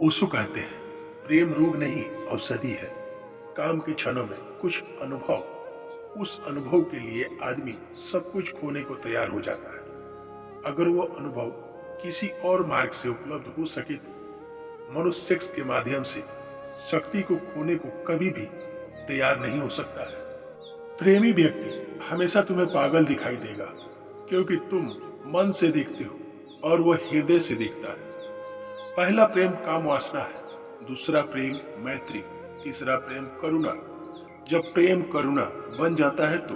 ओशो कहते हैं, प्रेम रोग नहीं औषधि है। काम के क्षणों में कुछ अनुभव, उस अनुभव के लिए आदमी सब कुछ खोने को तैयार हो जाता है। अगर वो अनुभव किसी और मार्ग से उपलब्ध हो सके तो मनुष्य सेक्स के माध्यम से शक्ति को खोने को कभी भी तैयार नहीं हो सकता है। प्रेमी व्यक्ति हमेशा तुम्हें पागल दिखाई देगा, क्योंकि तुम मन से देखते हो और वह हृदय से देखता है। पहला प्रेम काम वासना है, दूसरा प्रेम मैत्री, तीसरा प्रेम करुणा। जब प्रेम करुणा बन जाता है तो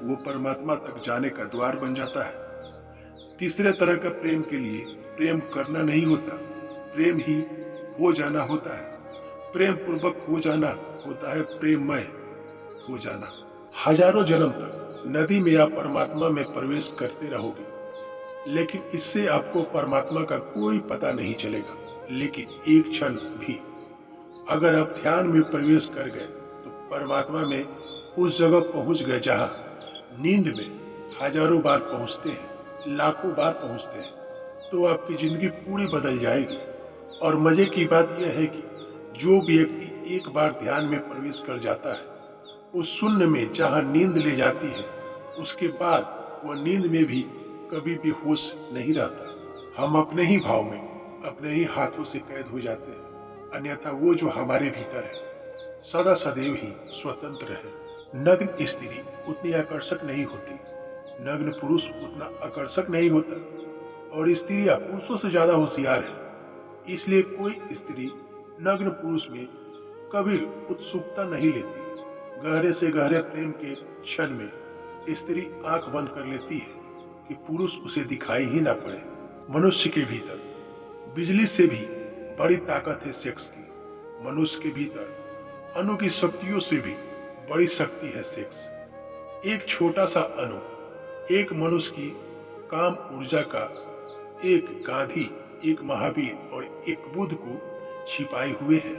वो परमात्मा तक जाने का द्वार बन जाता है। तीसरे तरह का प्रेम के लिए प्रेम करना नहीं होता, प्रेम ही हो जाना होता है। प्रेम पूर्वक हो जाना होता है प्रेममय हो जाना। हजारों जन्म तक नदी में आप परमात्मा में प्रवेश करते रहोगे, लेकिन इससे आपको परमात्मा का कोई पता नहीं चलेगा। लेकिन एक क्षण भी अगर आप ध्यान में प्रवेश कर गए तो परमात्मा में उस जगह पहुंच गए जहां नींद में हजारों बार पहुंचते हैं, लाखों बार पहुंचते हैं, तो आपकी जिंदगी पूरी बदल जाएगी। और मजे की बात यह है कि जो व्यक्ति एक बार ध्यान में प्रवेश कर जाता है, उस शून्य में जहां नींद ले जाती है, उसके बाद वह नींद में भी कभी भी होश नहीं रहता। हम अपने ही भाव में अपने ही हाथों से कैद हो जाते हैं, अन्यथा वो जो हमारे भीतर है सदा सदैव ही स्वतंत्र है। नग्न स्त्री उतनी आकर्षक नहीं होती, नग्न पुरुष उतना आकर्षक नहीं होता, और स्त्रियां पुरुषों से ज्यादा होशियार है। इसलिए कोई स्त्री नग्न पुरुष में कभी उत्सुकता नहीं लेती। गहरे से गहरे प्रेम के क्षण में स्त्री आंख बंद कर लेती है कि पुरुष उसे दिखाई ही ना पड़े। मनुष्य के भीतर बिजली से भी बड़ी ताकत है सेक्स की। मनुष्य के भीतर अणु की शक्तियों से भी बड़ी शक्ति है सेक्स। एक छोटा सा अणु एक मनुष्य की काम ऊर्जा का, एक गांधी, एक महावीर और एक बुद्ध को छिपाए हुए है।